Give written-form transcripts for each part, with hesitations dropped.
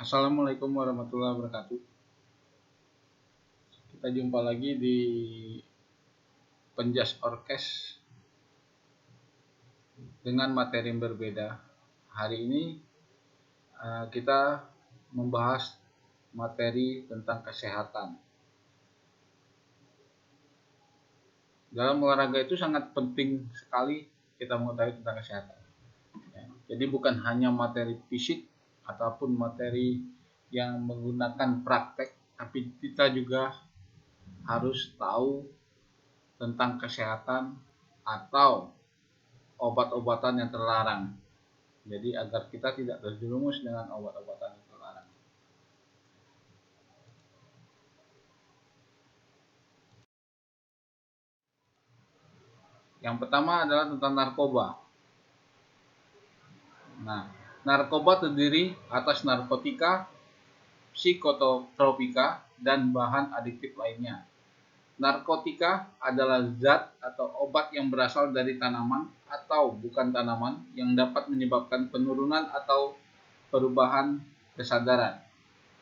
Assalamualaikum warahmatullahi wabarakatuh. Kita jumpa lagi di Penjas Orkes dengan materi yang berbeda. Hari ini kita membahas materi tentang kesehatan. Dalam olahraga itu sangat penting sekali kita mengetahui tentang kesehatan. Jadi bukan hanya materi fisik ataupun materi yang menggunakan praktek, tapi kita juga harus tahu tentang kesehatan atau obat-obatan yang terlarang. Jadi agar kita tidak terjerumus dengan obat-obatan yang terlarang. Yang pertama adalah tentang narkoba. Nah, narkoba terdiri atas narkotika, psikotropika, dan bahan adiktif lainnya. Narkotika adalah zat atau obat yang berasal dari tanaman atau bukan tanaman yang dapat menyebabkan penurunan atau perubahan kesadaran,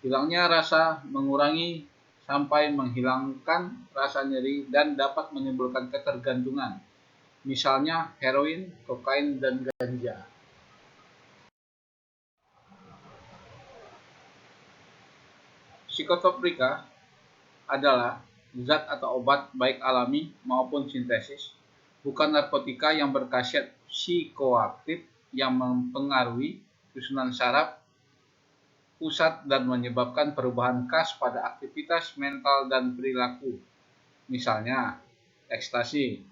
hilangnya rasa, mengurangi sampai menghilangkan rasa nyeri, dan dapat menimbulkan ketergantungan, misalnya heroin, kokain, dan ganja. Psikotropika adalah zat atau obat baik alami maupun sintesis, bukan narkotika yang berkhasiat psikoaktif yang mempengaruhi susunan saraf pusat dan menyebabkan perubahan khas pada aktivitas mental dan perilaku, misalnya ekstasi,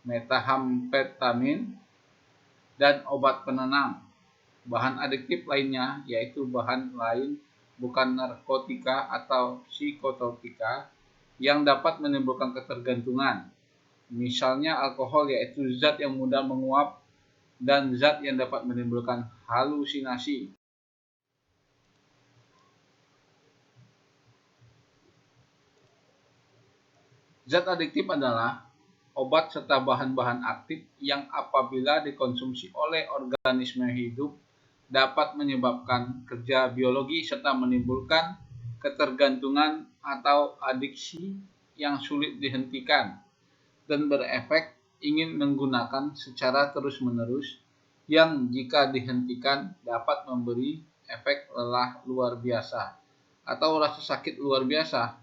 metamfetamin, dan obat penenang. Bahan adiktif lainnya yaitu bahan lain bukan narkotika atau psikotropika yang dapat menimbulkan ketergantungan, misalnya alkohol yaitu zat yang mudah menguap dan zat yang dapat menimbulkan halusinasi. Zat adiktif adalah obat serta bahan-bahan aktif yang apabila dikonsumsi oleh organisme hidup dapat menyebabkan kerja biologi serta menimbulkan ketergantungan atau adiksi yang sulit dihentikan dan berefek ingin menggunakan secara terus-menerus yang jika dihentikan dapat memberi efek lelah luar biasa atau rasa sakit luar biasa.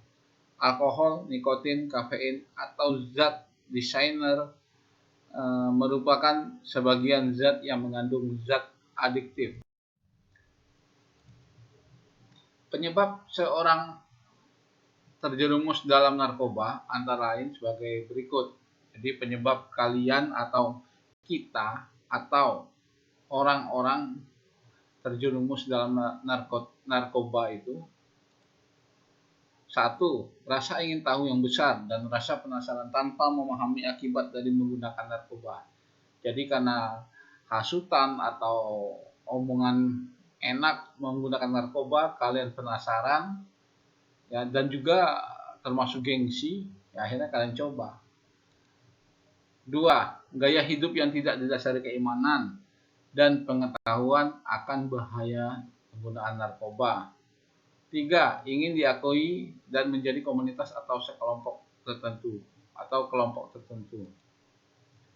Alkohol, nikotin, kafein, atau zat designer merupakan sebagian zat yang mengandung zat adiktif. Penyebab seorang terjerumus dalam narkoba antara lain sebagai berikut. Jadi penyebab kalian atau kita atau orang-orang terjerumus dalam narkoba itu: 1. Rasa ingin tahu yang besar dan rasa penasaran tanpa memahami akibat dari menggunakan narkoba. Jadi karena hasutan atau omongan enak menggunakan narkoba, kalian penasaran ya, dan juga termasuk gengsi, ya, akhirnya kalian coba. 2. Gaya hidup yang tidak didasari keimanan dan pengetahuan akan bahaya penggunaan narkoba. 3. Ingin diakui dan menjadi komunitas atau sekelompok tertentu atau kelompok tertentu.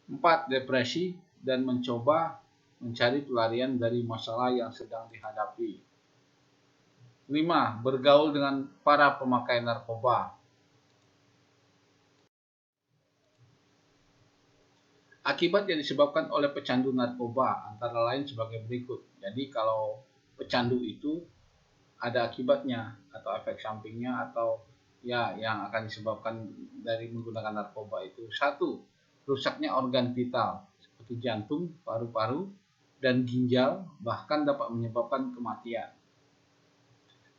4. Depresi dan mencoba mencari pelarian dari masalah yang sedang dihadapi. 5. Bergaul dengan para pemakai narkoba. Akibat yang disebabkan oleh pecandu narkoba antara lain sebagai berikut. Jadi kalau pecandu itu ada akibatnya atau efek sampingnya atau ya yang akan disebabkan dari menggunakan narkoba itu. 1. Rusaknya organ vital seperti jantung, paru-paru, dan ginjal, bahkan dapat menyebabkan kematian.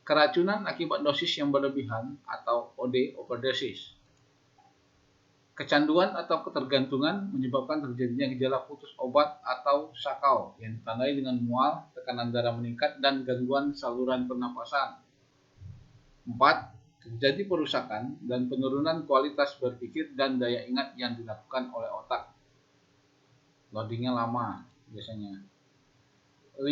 Keracunan akibat dosis yang berlebihan atau OD, overdosis. Kecanduan atau ketergantungan menyebabkan terjadinya gejala putus obat atau sakau yang ditandai dengan mual, tekanan darah meningkat, dan gangguan saluran pernapasan. 4. Terjadi perusakan dan penurunan kualitas berpikir dan daya ingat yang dilakukan oleh otak. Loadingnya lama biasanya. 5.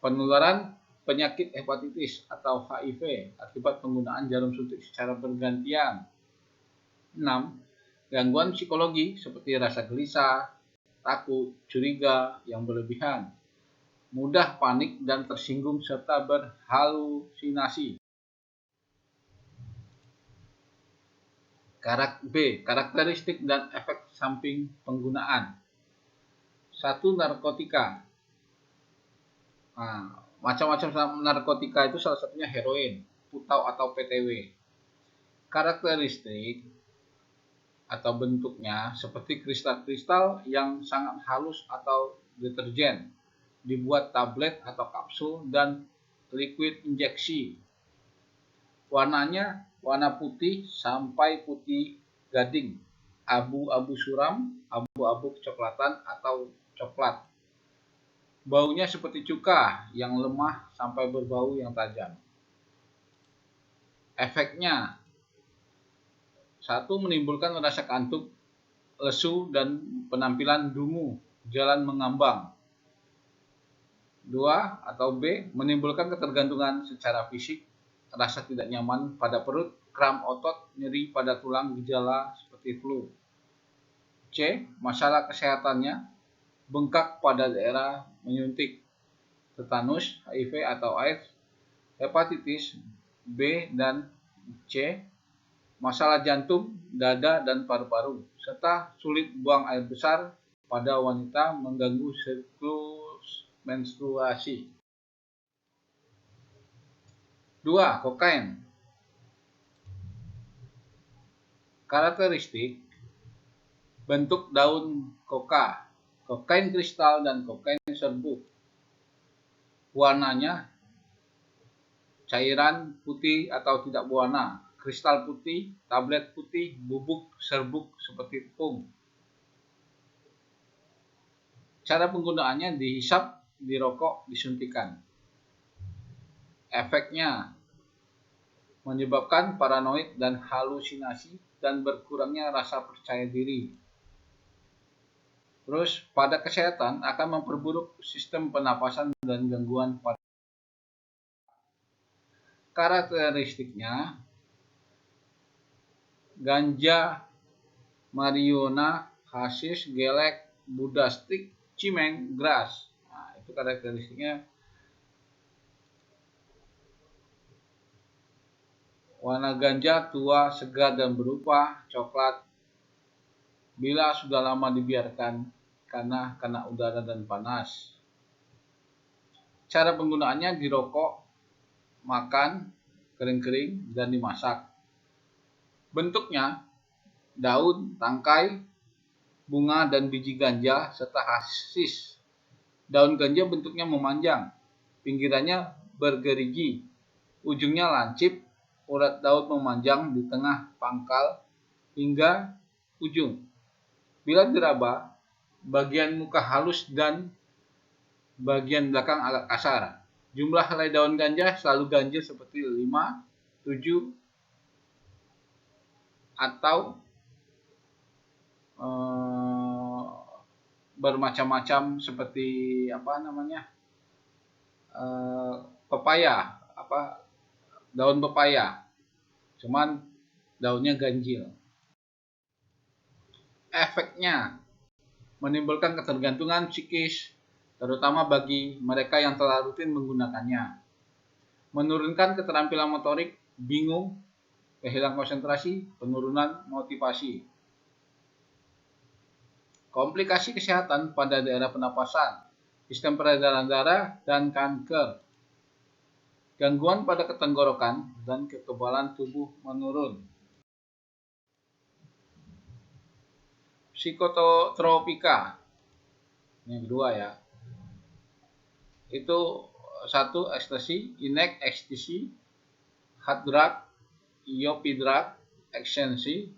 Penularan penyakit hepatitis atau HIV akibat penggunaan jarum suntik secara bergantian. 6. Gangguan psikologi seperti rasa gelisah, takut, curiga yang berlebihan, mudah panik dan tersinggung serta berhalusinasi. Karakteristik dan efek samping penggunaan. 1. Narkotika. Nah, macam-macam narkotika itu salah satunya heroin, putau atau PTW. Karakteristik atau bentuknya seperti kristal-kristal yang sangat halus atau deterjen, dibuat tablet atau kapsul dan liquid injeksi. Warnanya warna putih sampai putih gading, abu-abu suram, abu-abu kecoklatan atau coklat. Baunya seperti cuka yang lemah sampai berbau yang tajam. Efeknya: 1. Menimbulkan rasa kantuk, lesu, dan penampilan dungu, jalan mengambang. 2. Atau B. Menimbulkan ketergantungan secara fisik, rasa tidak nyaman pada perut, kram otot, nyeri pada tulang, gejala seperti flu. C. Masalah kesehatannya, bengkak pada daerah menyuntik, tetanus, HIV atau AIDS, hepatitis B dan C, masalah jantung, dada, dan paru-paru, serta sulit buang air besar pada wanita, mengganggu siklus menstruasi. 2. Kokain. Karakteristik: bentuk daun koka, kokain kristal, dan kokain serbuk. Warnanya cairan putih atau tidak berwarna, kristal putih, tablet putih, bubuk serbuk seperti tepung. Cara penggunaannya dihisap, dirokok, disuntikan. Efeknya: menyebabkan paranoid dan halusinasi dan berkurangnya rasa percaya diri. Terus pada kesehatan akan memperburuk sistem pernapasan dan gangguan pada. Karakteristiknya: ganja, marijuana, hasis, gelek, budastik, cimeng, grass. Nah, itu karakteristiknya. Warna ganja tua, segar, dan berupa coklat bila sudah lama dibiarkan karena kena udara dan panas. Cara penggunaannya dirokok, makan, kering-kering, dan dimasak. Bentuknya daun, tangkai, bunga, dan biji ganja serta hasis. Daun ganja bentuknya memanjang, pinggirannya bergerigi, ujungnya lancip, urat daun memanjang di tengah pangkal hingga ujung. Bila diraba, bagian muka halus dan bagian belakang agak kasar. Jumlah helai daun ganja selalu ganjil seperti 5, 7, atau bermacam-macam seperti pepaya, daun pepaya, cuman daunnya ganjil. Efeknya: menimbulkan ketergantungan psikis, terutama bagi mereka yang telah rutin menggunakannya. Menurunkan keterampilan motorik, bingung, kehilangan konsentrasi, penurunan motivasi. Komplikasi kesehatan pada daerah pernapasan, sistem peredaran darah, dan kanker. Gangguan pada ketenggorokan dan kekebalan tubuh menurun. Psikotropika. Yang kedua ya. Itu 1. Ekstasi, inek, ekstasi, hard drug, yopi drug, ecstasy,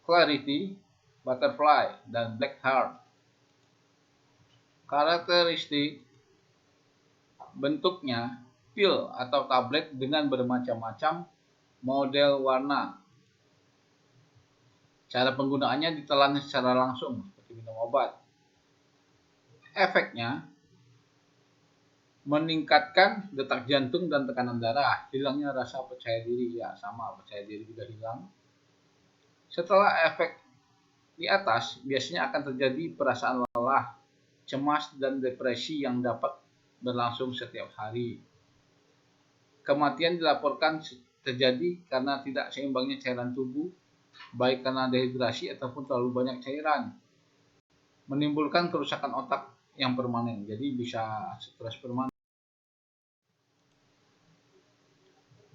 clarity, butterfly, dan black heart. Karakteristik: bentuknya pil atau tablet dengan bermacam-macam model warna. Cara penggunaannya ditelan secara langsung seperti minum obat. Efeknya: meningkatkan detak jantung dan tekanan darah, hilangnya rasa percaya diri, ya sama, percaya diri juga hilang. Setelah efek di atas, biasanya akan terjadi perasaan lelah, cemas, dan depresi yang dapat berlangsung setiap hari. Kematian dilaporkan terjadi karena tidak seimbangnya cairan tubuh, baik karena dehidrasi ataupun terlalu banyak cairan, menimbulkan kerusakan otak yang permanen, jadi bisa stres permanen.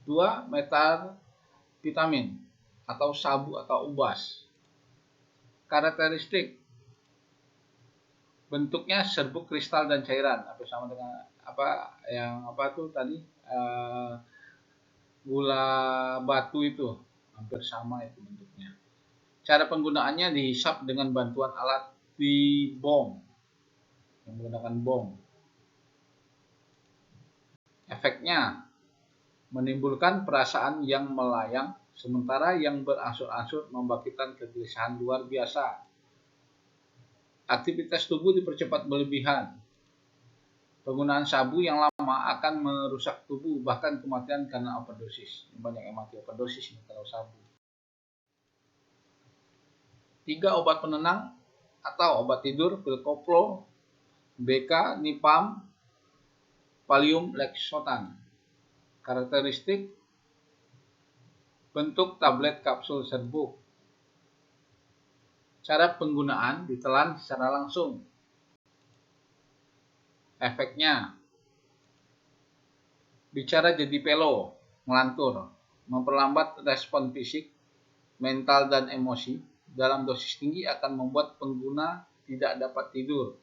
2. Metavitamin atau sabu atau ubas. Karakteristik bentuknya serbuk kristal dan cairan, apa sama dengan gula batu itu, hampir sama itu bentuknya. Cara penggunaannya dihisap dengan bantuan alat di bong, yang menggunakan bong. Efeknya menimbulkan perasaan yang melayang, sementara yang berangsur-angsur membangkitkan kegelisahan luar biasa. Aktivitas tubuh dipercepat berlebihan. Penggunaan sabu yang lama akan merusak tubuh, bahkan kematian karena overdosis. Banyak yang mati overdosis kalau sabu. 3. Obat penenang atau obat tidur, pil koplo, BK, Nipam, Valium, Lexotan. Karakteristik bentuk tablet kapsul serbuk. Cara penggunaan ditelan secara langsung. Efeknya bicara jadi pelo, ngelantur, memperlambat respon fisik, mental, dan emosi. Dalam dosis tinggi akan membuat pengguna tidak dapat tidur.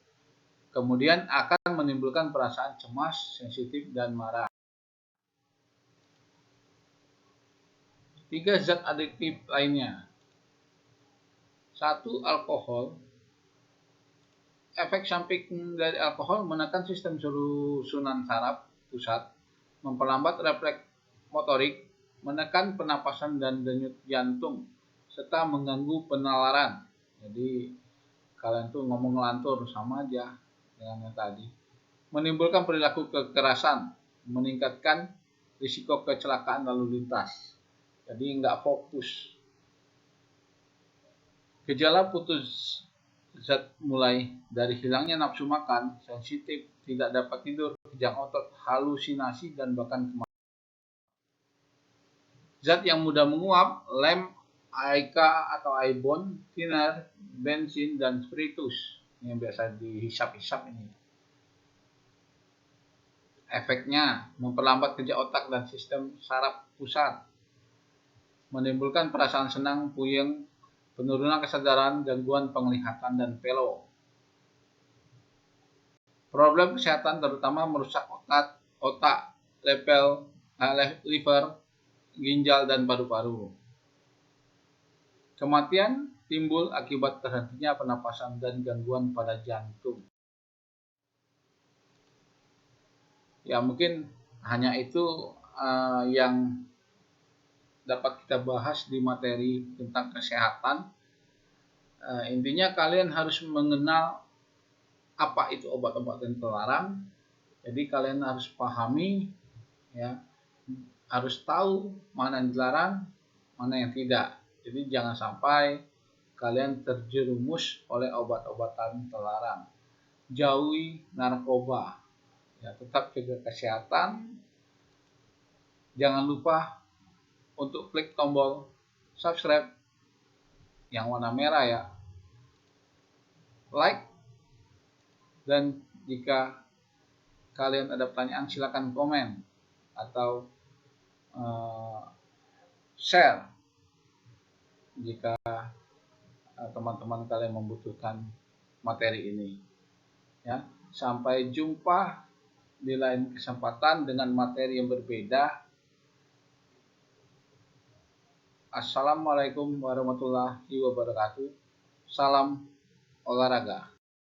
Kemudian akan menimbulkan perasaan cemas, sensitif, dan marah. 3. Zat adiktif lainnya. 1. Alkohol. Efek samping dari alkohol menekan sistem susunan saraf pusat, memperlambat refleks motorik, menekan pernapasan dan denyut jantung, serta mengganggu penalaran. Jadi kalian tuh ngomong ngelantur sama aja dengan yang tadi. Menimbulkan perilaku kekerasan, meningkatkan risiko kecelakaan lalu lintas. Jadi nggak fokus. Gejala putus zat mulai dari hilangnya nafsu makan, sensitif, tidak dapat tidur, kejang otot, halusinasi, dan bahkan kematian. Zat yang mudah menguap, lem, aika atau aibon, thinner, bensin, dan spiritus. Ini yang biasa dihisap-hisap ini. Efeknya memperlambat kerja otak dan sistem saraf pusat, menimbulkan perasaan senang, puyeng, penurunan kesadaran, gangguan penglihatan, dan pelo. Problem kesehatan terutama merusak otak, liver, ginjal, dan paru-paru. Kematian timbul akibat terhentinya pernapasan dan gangguan pada jantung. Ya mungkin hanya itu yang dapat kita bahas di materi tentang kesehatan. Intinya kalian harus mengenal apa itu obat-obatan terlarang. Jadi kalian harus pahami, ya, harus tahu mana yang dilarang, mana yang tidak. Jadi jangan sampai kalian terjerumus oleh obat-obatan terlarang. Jauhi narkoba. Ya, tetap jaga kesehatan. Jangan lupa untuk klik tombol subscribe yang warna merah ya, like, dan jika kalian ada pertanyaan silakan komen atau share jika teman-teman kalian membutuhkan materi ini. Ya, sampai jumpa di lain kesempatan dengan materi yang berbeda. Assalamualaikum warahmatullahi wabarakatuh. Salam olahraga.